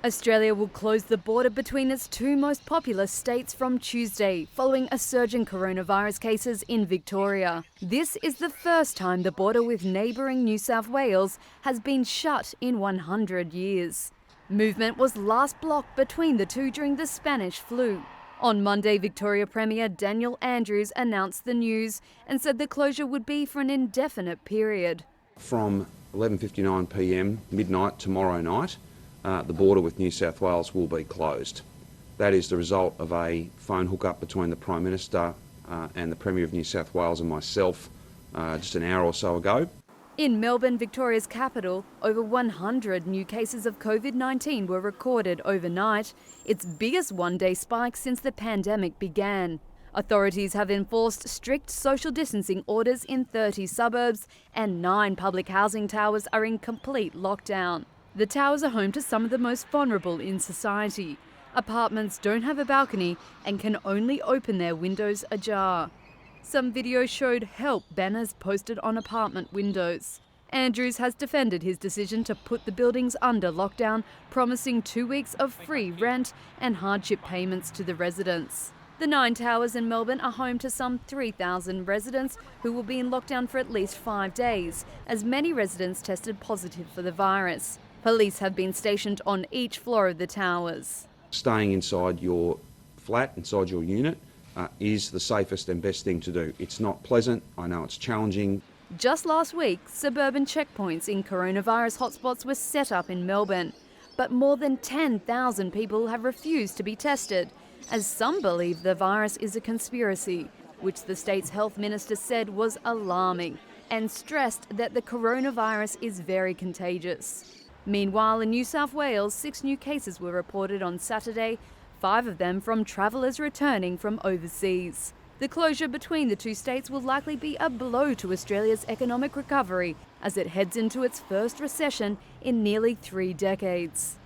Australia will close the border between its two most populous states from Tuesday, following a surge in coronavirus cases in Victoria. This is the first time the border with neighbouring New South Wales has been shut in 100 years. Movement was last blocked between the two during the Spanish flu. On Monday, Victoria Premier Daniel Andrews announced the news and said the closure would be for an indefinite period. From 11:59 p.m. midnight tomorrow night, the border with New South Wales will be closed. That is the result of a phone hookup between the Prime Minister and the Premier of New South Wales and myself just an hour or so ago. In Melbourne, Victoria's capital, over 100 new cases of COVID-19 were recorded overnight, its biggest one-day spike since the pandemic began. Authorities have enforced strict social distancing orders in 30 suburbs, and 9 public housing towers are in complete lockdown. The towers are home to some of the most vulnerable in society. Apartments don't have a balcony and can only open their windows ajar. Some video showed help banners posted on apartment windows. Andrews has defended his decision to put the buildings under lockdown, promising 2 weeks of free rent and hardship payments to the residents. The 9 towers in Melbourne are home to some 3,000 residents who will be in lockdown for at least 5 days, as many residents tested positive for the virus. Police have been stationed on each floor of the towers. Staying inside your flat, inside your unit, is the safest and best thing to do. It's not pleasant, I know it's challenging. Just last week, suburban checkpoints in coronavirus hotspots were set up in Melbourne, but more than 10,000 people have refused to be tested, as some believe the virus is a conspiracy, which the state's health minister said was alarming, and stressed that the coronavirus is very contagious. Meanwhile, in New South Wales, 6 new cases were reported on Saturday, 5 of them from travellers returning from overseas. The closure between the two states will likely be a blow to Australia's economic recovery as it heads into its first recession in nearly 3 decades.